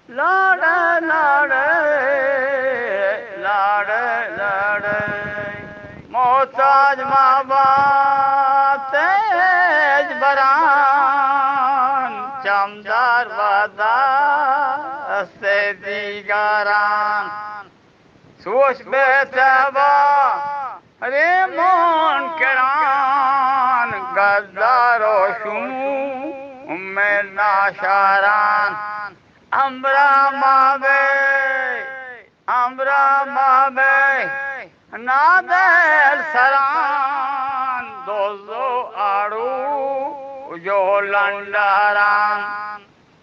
लाड़ लाड़ लाड़ लाड़ मोहताज माँ बाप तेज बरान चमदार वादा से दीगारान सोच बेतबा अरे मोन करान गद्दारो शुमू में नाशारान अम्बरा मावे नादर सरान दोजो आड़ू जो लंडारान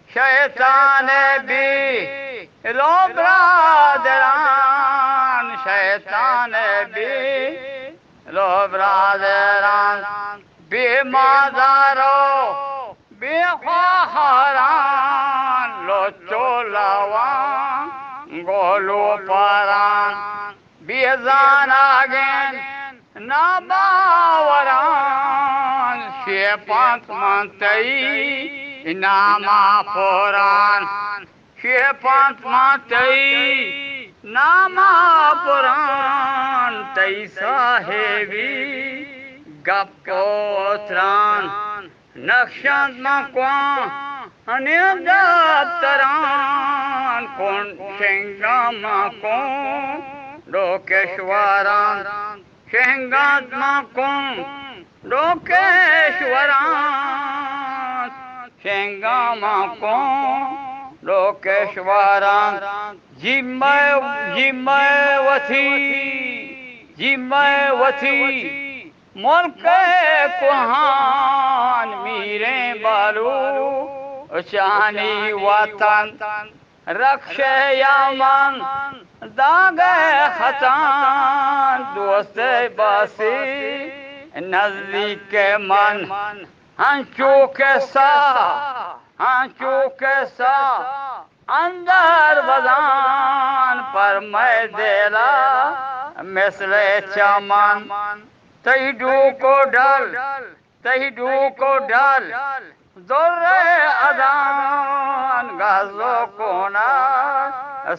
शैतान भी लो ब्रादरान शैतान भी लो ब्रादरान बेमादारो बेख्वाहारान लो चोलावा गोलो पारान बेजान आगेन नाबावरान शेपांत मंतई नामा पुराण शेपांत मंतई नामा पुराण तई साहेबी गपोत्रान नक्शंत मक्वा अनिदप्तरान कोण शेंगा मको डोकेश्वरान शेंगात मको डोकेश्वरान शेंगा मको डोकेश्वरान जिम्मवती मुल्क कुहान मीरे बालू चानी वतन रक्षे यामन दागे खतान दोस्त बासी नजदीक मन हंचू के सा अंदर बदान पर मैं देला मिसले चमन तहीडू को डल जोरे अदान गाजो कोना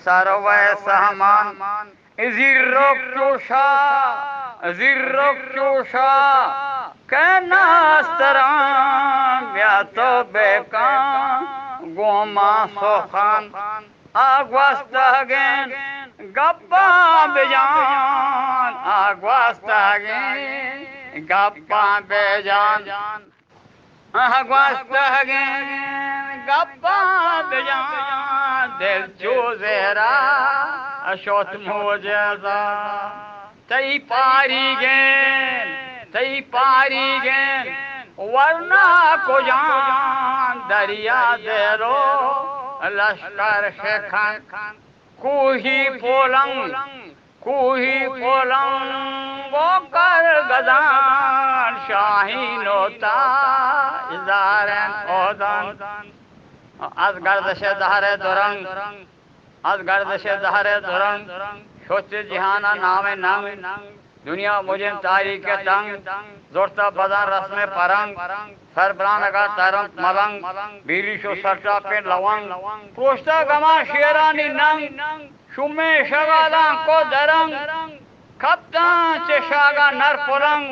सरवे सहमान जिर्रोक चूषा कैनास्तरान या तो बेका गोमा सोखान आगवास्तगेन गप्पा बेजान आगवास्तगेन गप्पा बेजान आगवास्तगेन गप्पा बेजान दिल चूजेरा अशोत मोजेजा तई पारी गेन वरना को जान दरिया देरो लश्कर शेखन कुही पोलंग वो कर गदान शाहीन होता इजारन ओदन आज गर्दशे दहरे दुरंग सोचे जिहाना नामे नंग दुनिया मुझे तारीख के तंग जोरता बदन रस्मे परंग सरबरान का तरंग मलंग बीली शो सरटा पे लवंग कोष्टा गमा शेरानी नंग शुमे शगाला को दरंग खपता चेशागा नर पुरंग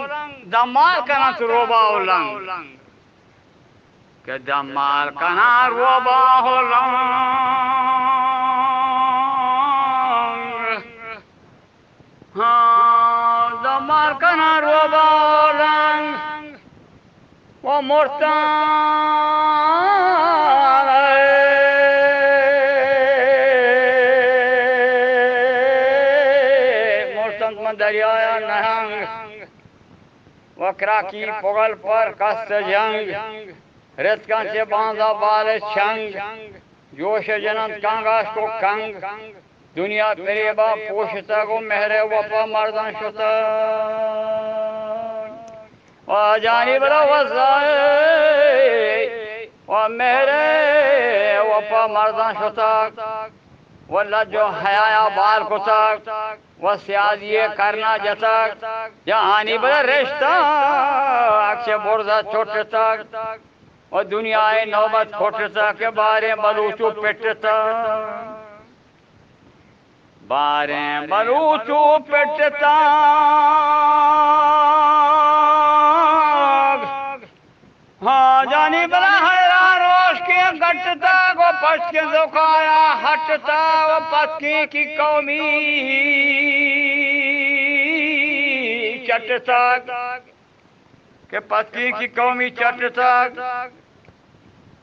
दमाल कना रोबा उलंग के दमाल कना रोबा उलंग हाँ दमाल कना रोबा उलंग वो मोरता दरिया नहंग वक्रा की पुगल पर कस्त जंग रेतकांचे बांधा बाल छंग जोश जनंत कांगास को कंग दुनिया पेरेबा पोषता को मेहरे वपा मर्दन शुता जानी बड़ा वसाए मेहरे वपा मर्दन शुता वल्ला जो हया बाल को तक वह सियाद ये करना जतक जहानी बड़ा रिश्ता अक्षय बोरजा छोट तक और दुनिया नौबत खोट के बारे बलूचू पिटता बारे बलूचू पिटता हाँ जानी बड़ा हैरान रोश के गटता वो पस के जोखाया हटता वो पसकी की कौमी चटता के पसकी की कौमी चटता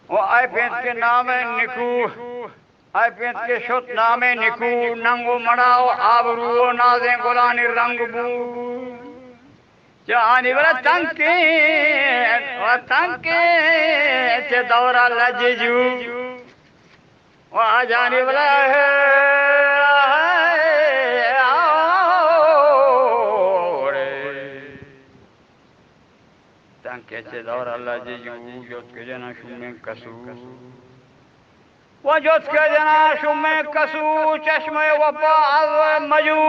वो आई पेंस के नाम है निकू आई पेंस के शुद्ध नाम है निकू नंगो मड़ाओ आबरू नाजे गुलानी रंग बू जानी बड़ा तंके से दौरा लजू वहाँ जानी बड़ा तंके से दौरा लजू जोत के जना शुमे कसू वो जोत के जना शुमे कसू चश्मे वपा मजू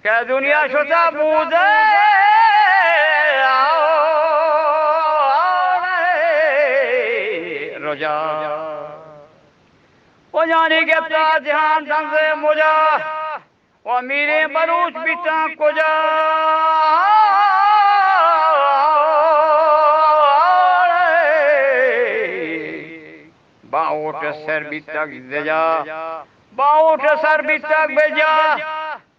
क्या दुनिया शुता बूझे रोजा वो जाने के ध्यान ढंग से मुझा वो मेरे बरूच बिता को जा बाउट सर भी तक भेजा बाउट सर भी तक भेजा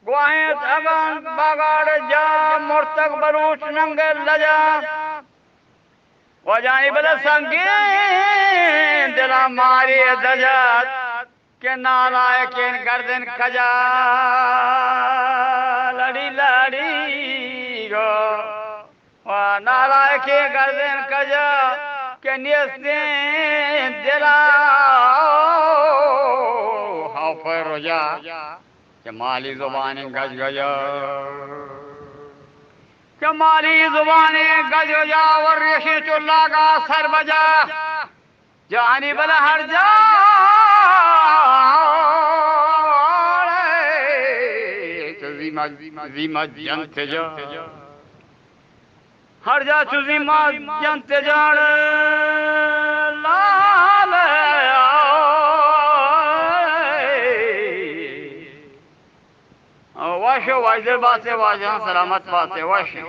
गुआएं अगन बगाड़ जा मुर्तक बरूच नंगे लजा वो जानी बदा संगे दिला मारी दजात के नालायक गर्दन खजा लड़ी लड़ी गो वो नालायक गर्दन खजा के नियस्ते दिला हाँ पर रोजा के माली जुबानी गज गजा के माली जुबानी गज गजा और रेशे चुल्ला का सर बजा जानी बला हर जा जंत जा हर जा चुजीमा जंत जान लाल वाशो वाजर बाते वाजहां सलामत बाते वाशे